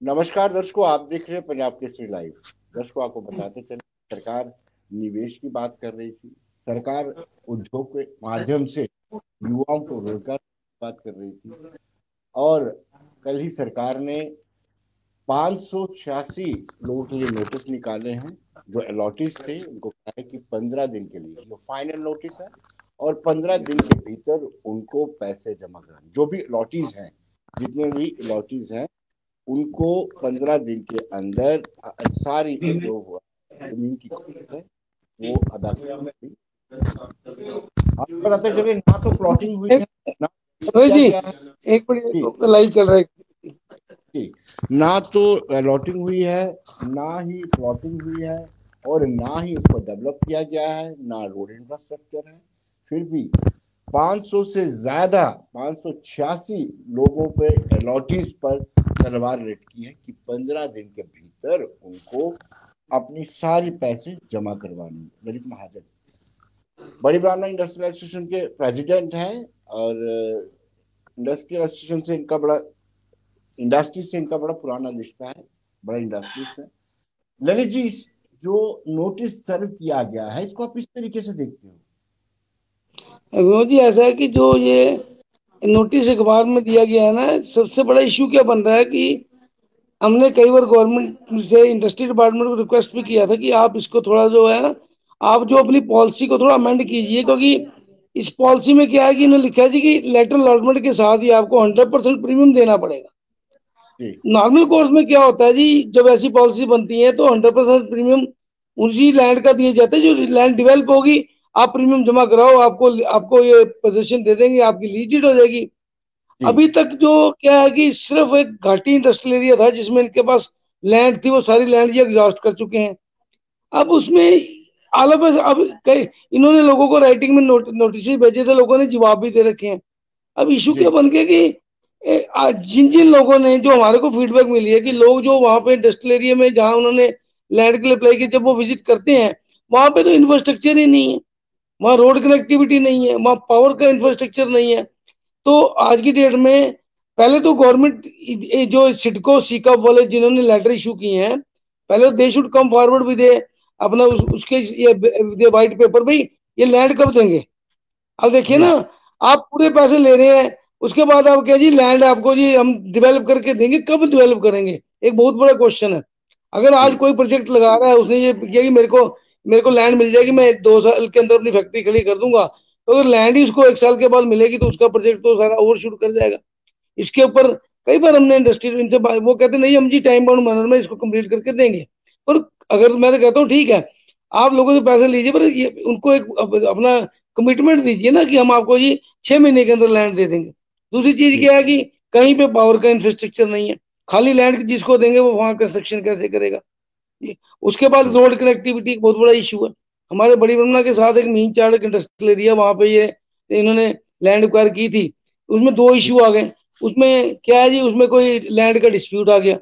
नमस्कार दर्शकों, आप देख रहे हैं पंजाब केसरी लाइव। दर्शकों, आपको बताते चले, सरकार निवेश की बात कर रही थी। सरकार उद्योग के माध्यम से युवाओं को रोजगार की बात कर रही थी। और कल ही सरकार ने 586 लोगों के लिए नोटिस निकाले हैं। जो अलॉटीज थे उनको कहा है कि 15 दिन के लिए जो फाइनल नोटिस है, और 15 दिन के भीतर उनको पैसे जमा कराने। जो भी अलॉटीज हैं, जितने भी अलॉटीज हैं, उनको 15 दिन के अंदर सारी जो हुआ जमीन की कॉस्ट है वो अदा करनी। आपको बताते चले, ना तो प्लॉटिंग हुई एक है, ना रोहित किया जी, गया है। एक मिनट जी, तो लाइव चल रहा है। जी। ना तो अलॉटिंग हुई है, ना ही प्लॉटिंग हुई है, और ना ही उसको डेवलप किया गया है, ना रोड इंफ्रास्ट्रक्चर है। फिर भी 500 से ज्यादा 586 लोगों पे अलॉटीज पर तलवार लटकी है कि 15 दिन के भीतर उनको अपनी सारी पैसे जमा करवानी है। ललित महाजन बड़ी ब्राह्मण इंडस्ट्रियल एसोसिएशन के प्रेसिडेंट हैं, और इंडस्ट्रियल एसोसिएशन से इनका बड़ा इंडस्ट्री से इनका बड़ा पुराना रिश्ता है, बड़ा इंडस्ट्रीज है। ललित जी, जो नोटिस सर्व किया गया है, इसको आप इस तरीके से देखते हो? विनोद जी, ऐसा है कि जो ये नोटिस अखबार में दिया गया है ना, सबसे बड़ा इशू क्या बन रहा है कि हमने कई बार गवर्नमेंट से इंडस्ट्री डिपार्टमेंट को रिक्वेस्ट भी किया था कि आप इसको थोड़ा जो है ना, आप जो अपनी पॉलिसी को थोड़ा अमेंड कीजिए, क्योंकि इस पॉलिसी में क्या है कि इन्होंने लिखा है जी कि लेटर अलॉटमेंट के साथ ही आपको 100% प्रीमियम देना पड़ेगा। जी, नॉर्मल कोर्स में क्या होता है जी, जब ऐसी पॉलिसी बनती है तो 100% प्रीमियम उसी लैंड का दिया जाता है जो लैंड डेवलप होगी। आप प्रीमियम जमा कराओ, आपको आपको ये पोजीशन दे देंगे, आपकी लीज डीड हो जाएगी। जी, अभी तक जो क्या है कि सिर्फ एक घाटी इंडस्ट्रियल एरिया था जिसमें इनके पास लैंड थी, वो सारी लैंड ये एग्जॉस्ट कर चुके हैं। अब उसमें आलम अब कई इन्होंने लोगों को राइटिंग में नोटिस भेजे थे, लोगों ने जवाब भी दे रखे हैं। अब इशू क्या जी, बन गया कि जिन जिन लोगों ने, जो हमारे को फीडबैक मिली है कि लोग जो वहां पे इंडस्ट्रियल एरिया में जहां उन्होंने लैंड के लिए अप्लाई किया, जब वो विजिट करते हैं, वहां पे तो इंफ्रास्ट्रक्चर ही नहीं है। वहां रोड कनेक्टिविटी नहीं है, वहां पावर का इंफ्रास्ट्रक्चर नहीं है। तो आज की डेट में पहले तो गवर्नमेंट, जो सिडको सीकअप वाले जिन्होंने लेटर इशू किए हैं, पहले they should come forward with अपना उसके ये वाइट पेपर भाई, ये लैंड कब देंगे। अब देखिए ना, जी, आप पूरे पैसे ले रहे हैं, उसके बाद आप क्या जी लैंड आपको जी हम डेवलप करके देंगे, कब डेवलप करेंगे। एक बहुत बड़ा क्वेश्चन है। अगर आज जी, कोई प्रोजेक्ट लगा रहा है, उसने ये किया कि मेरे को लैंड मिल जाएगी, मैं 2 साल के अंदर अपनी फैक्ट्री खड़ी कर दूंगा, तो अगर लैंड ही उसको 1 साल के बाद मिलेगी तो उसका प्रोजेक्ट तो सारा ओवरशूट कर जाएगा। इसके ऊपर कई बार हमने इंडस्ट्री इनसे वो कहते नहीं हम जी टाइम बाउंड मैनर में इसको कंप्लीट करके देंगे। पर अगर मैं तो कहता हूँ ठीक है, आप लोगों से पैसे लीजिए, पर ये उनको एक अपना कमिटमेंट दीजिए ना कि हम आपको ये 6 महीने के अंदर लैंड दे देंगे। दूसरी चीज जी, क्या है कि कहीं पे पावर का इंफ्रास्ट्रक्चर नहीं है, खाली लैंड जिसको देंगे वो वहां कंस्ट्रक्शन कैसे करेगा। उसके बाद जी, रोड कनेक्टिविटी एक बहुत बड़ा इशू है। हमारे बड़ी ब्रह्मणा के साथ एक मीन चार्ड इंडस्ट्रियल एरिया, वहां पे ये इन्होंने लैंड एक्वायर की थी। उसमें दो जी, इशू आ गए। उसमें क्या है जी, उसमें कोई लैंड का डिस्प्यूट आ गया।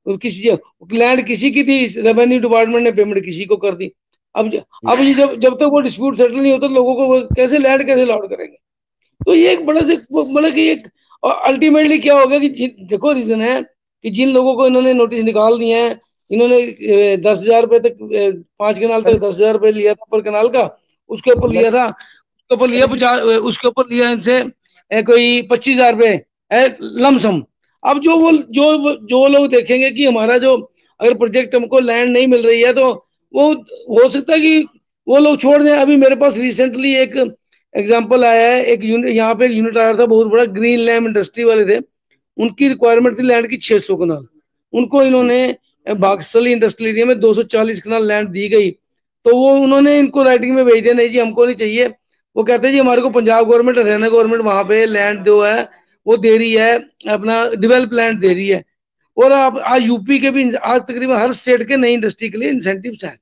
और किसी लैंड किसी की थी, रेवेन्यू डिपार्टमेंट ने पेमेंट किसी को कर दी। अब जी, अब ये जब जब तक वो डिस्प्यूट सेटल नहीं होता, लोगों को वो कैसे लैंड कैसे अलॉट करेंगे। तो ये एक बड़ा से मतलब कि एक, और अल्टीमेटली क्या हो गया कि देखो रीजन है कि जिन लोगों को इन्होंने नोटिस निकाल दिए हैं, इन्होंने 10,000 रुपए तक, 5 कनाल तक ललित, 10,000 रुपए लिया था पर कनाल का। उसके ऊपर लिया ललित, था, उसके ऊपर लिया ललित जी, 50, उसके ऊपर लिया इनसे कोई 25,000 रुपए लमसम। अब जो लोग देखेंगे कि हमारा जो अगर प्रोजेक्ट हमको लैंड नहीं मिल रही है, तो वो हो सकता है कि वो लोग छोड़ दें। अभी मेरे पास रिसेंटली एक एग्जाम्पल आया है, एक यूनिट यहाँ पे एक यूनिट आया था बहुत बड़ा, ग्रीन लैम्प इंडस्ट्री वाले थे। उनकी रिक्वायरमेंट थी लैंड की 600 कनाल। उनको जी, इन्होंने भागसली इंडस्ट्रियल एरिया में 240 कनाल लैंड दी गई। तो वो उन्होंने इनको राइटिंग में भेज दिया, नहीं जी हमको नहीं चाहिए। वो कहते हैं जी हमारे को पंजाब गवर्नमेंट, हरियाणा गवर्नमेंट वहां पे लैंड जो है वो दे रही है, अपना डेवलप लैंड दे रही है। और आप आज यूपी के भी, आज तकरीबन हर स्टेट के नई इंडस्ट्री के लिए इंसेंटिव है।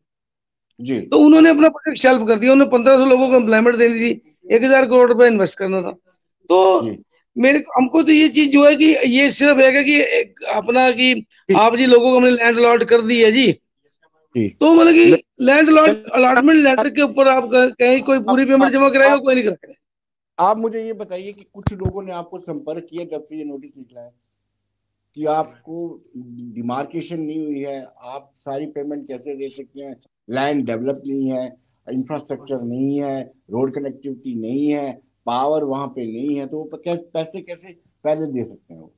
जी, तो उन्होंने अपना प्रोजेक्ट शेल्फ कर दिया, उन्हें 1,500 लोगों को एम्प्लॉयमेंट देनी थी, 1,000 करोड़ रुपए इन्वेस्ट करना था। तो जी, मेरे हमको तो ये चीज जो है कि ये सिर्फ है कि अपना कि जी, आप जी लोगों को हमने लैंड अलॉट कर दी है जी, जी। तो मतलब ललित, कि land allot Lalit, allotment letter के ऊपर आप कहीं कोई आप पूरी पेमेंट आप जमा कराएगा, आप कोई नहीं कराएगा। आप मुझे ये बताइए कि कुछ लोगों ने आपको संपर्क किया जब से ये नोटिस निकला है, कि आपको डिमार्केशन नहीं हुई है, आप सारी पेमेंट कैसे दे सकते हैं? लैंड डेवलप नहीं है, इंफ्रास्ट्रक्चर नहीं है, रोड कनेक्टिविटी नहीं है, पावर वहां पे नहीं है, तो वो पैसे कैसे पहले दे सकते हैं वो?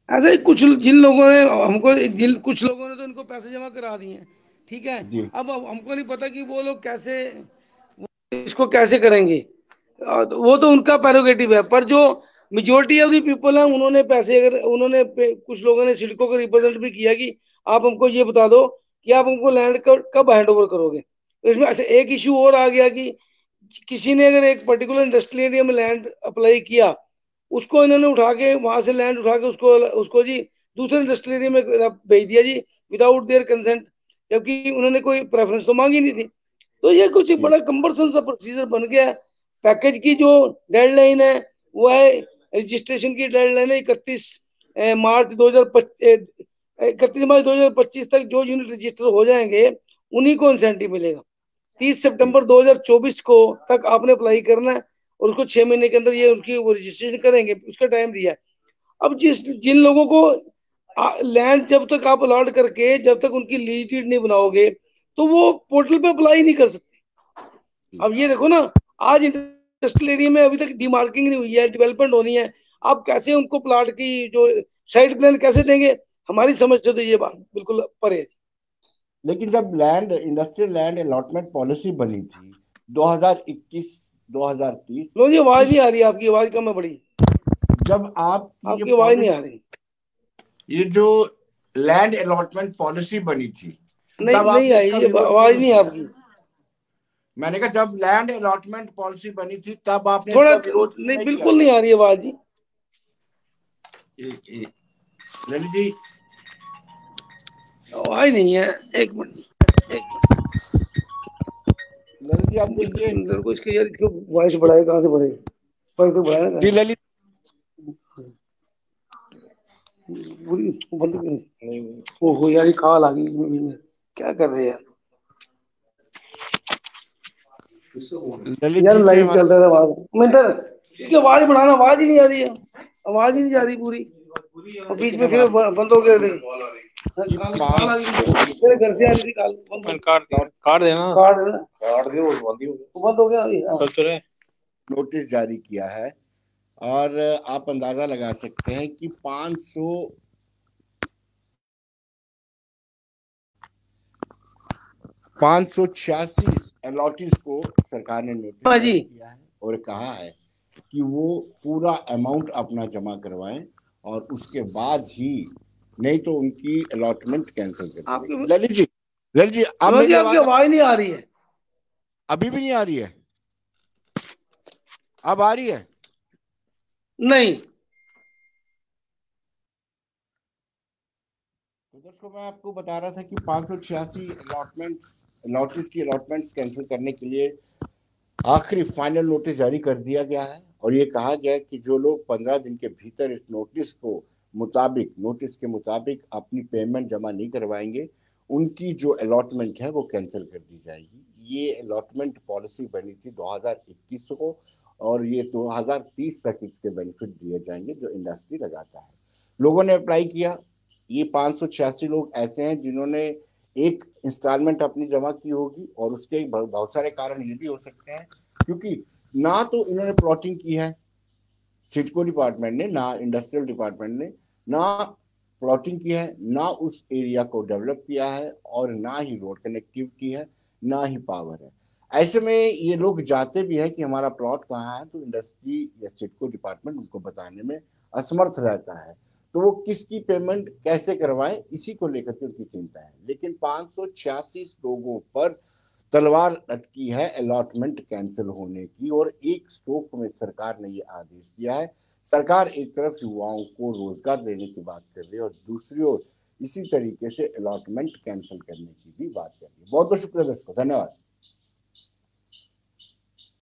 ऐसे ही कुछ जिन लोगों ने हमको जिन कुछ लोगों ने तो इनको पैसे जमा करा दिए हैं, ठीक है। जी अब हमको नहीं पता कि वो लोग कैसे इसको कैसे करेंगे, वो तो उनका प्रेरोगेटिव है। पर जो मेजोरिटी ऑफ द पीपल है, उन्होंने पैसे, अगर उन्होंने कुछ लोगों ने सिडको को रिप्रेजेंट भी किया कि आप हमको ये बता दो कि आप हमको लैंड कब हैंड ओवर करोगे। तो इसमें अच्छा एक इशू और आ गया कि किसी ने अगर एक पर्टिकुलर इंडस्ट्रियल एरिया में लैंड अप्लाई किया, उसको इन्होंने उठा के वहां से लैंड उठा के उसको उसको जी दूसरे इंडस्ट्रियल एरिया में भेज दिया जी, विदाउट देयर कंसेंट, जबकि उन्होंने कोई प्रेफरेंस तो मांगी नहीं थी। तो ये कुछ जी बड़ा कम्बरसम सा प्रोसीजर बन गया है। पैकेज की जो डेडलाइन है वो है, रजिस्ट्रेशन की डेडलाइन है 31 मार्च 2025 तक जो यूनिट रजिस्टर हो जाएंगे उन्हीं को इंसेंटिव मिलेगा। 30 सितंबर 2024 को तक आपने अप्लाई करना है, और उसको 6 महीने के अंदर ये उनकी वो रजिस्ट्रेशन करेंगे, उसका टाइम दिया है। अब जिन लोगों को लैंड जब तक आप अलॉट करके जब तक उनकी लीज डीड नहीं बनाओगे, तो वो पोर्टल पे अप्लाई नहीं कर सकते। अब ये देखो ना, आज इंडस्ट्रियल एरिया में अभी तक डिमार्किंग नहीं हुई है, डेवलपमेंट होनी है, आप कैसे उनको प्लाट की जो साइड प्लान कैसे देंगे? हमारी समझ से तो ये बात बिल्कुल परे है। लेकिन जब land industrial land allotment policy बनी थी 2021 2030, लो जी, आवाज इस नहीं आ रही, आपकी आवाज कम है बड़ी, जब आपकी ये आपकी आवाज नहीं पॉलिसी, आ रही। ये जो लैंड अलॉटमेंट पॉलिसी बनी थी, नहीं तब नहीं आपने आई, इसका ये विरोध क्यों आवाज नहीं नहीं किया? आपकी। मैंने कहा जब लैंड अलॉटमेंट पॉलिसी बनी थी तब आपने थोड़ा इसका विरोध क्यों नहीं, नहीं किया? बिल्कुल नहीं आ रही आवाज जी। ललित जी, आवाज नहीं है। एक मिनट, एक मिनट। ललित जी आप देखिए। कंप्यूटर को इसके यार, इसको वॉइस बढ़ाए, कहाँ से बढ़े? वॉइस तो बढ़ाया जी ना। ललित, पूरी बंद नहीं। ओहो यार, ये कॉल आ गई इसमें भी। क्या कर रहे हैं ललित यार? जी से लाइव हमारा, चल रहा था आवाज मैं इधर, इसकी आवाज बढ़ाना, आवाज ही नहीं आ रही है, आवाज ही नहीं जा रही पूरी, और बीच लेकिन में हम फिर आप बंद हो गया। जी कॉल आ गई मेरे घर से, आ रही थी कॉल, बंद हो काट देना। काट दे, वो बंद ही हो गया, वो बंद हो गया अभी। हाँ। चल तो रहे। नोटिस जारी किया है, और आप अंदाजा लगा सकते हैं कि 586 अलॉटीज को सरकार ने नोटिस हाँ जी, जारी किया है और कहा है कि वो पूरा अमाउंट अपना जमा करवाएं, और उसके बाद ही, नहीं तो उनकी अलॉटमेंट कैंसिल कर दी आपकी जाएगी। ललित जी, ललित जी अब विनोद जी, मेरी आपकी आवाज आवाज नहीं आ रही है। अभी भी नहीं आ रही है? अब आ रही है? नहीं। तो दोस्तों मैं आपको बता रहा था कि 586 अलॉटीज की अलॉटमेंट्स कैंसिल करने के लिए आखिरी फाइनल नोटिस जारी कर दिया गया है, और ये कहा गया है कि जो लोग 15 दिन के भीतर इस नोटिस के मुताबिक अपनी पेमेंट जमा नहीं करवाएंगे, उनकी जो अलॉटमेंट है वो कैंसिल कर दी जाएगी। ये अलॉटमेंट पॉलिसी बनी थी 2021 को, और ये 2030 तक इसके बेनिफिट दिए जाएंगे जो इंडस्ट्री लगाता है। लोगों ने अप्लाई किया। ये 586 लोग ऐसे हैं जिन्होंने एक इंस्टॉलमेंट अपनी जमा की होगी, और उसके बहुत सारे कारण ये भी हो सकते हैं, क्योंकि ना तो इन्होंने प्लॉटिंग की है सिडको डिपार्टमेंट ने, ना इंडस्ट्रियल डिपार्टमेंट ने, ना प्लॉटिंग की है, ना उस एरिया को डेवलप किया है, और ना ही रोड कनेक्टिविटी है, ना ही पावर है। ऐसे में ये लोग जाते भी है कि हमारा प्लॉट कहाँ है, तो इंडस्ट्री या सिडको डिपार्टमेंट उनको बताने में असमर्थ रहता है, तो वो किसकी पेमेंट कैसे करवाएं, इसी को लेकर के उनकी चिंता है। लेकिन 586 लोगों पर तलवार लटकी है अलॉटमेंट कैंसिल होने की, और एक स्ट्रोक में सरकार ने ये आदेश दिया है। सरकार एक तरफ युवाओं को रोजगार देने की बात कर रही है, और दूसरी ओर इसी तरीके से अलॉटमेंट कैंसिल करने की भी बात कर रही है। बहुत बहुत शुक्रिया दोस्तों, धन्यवाद।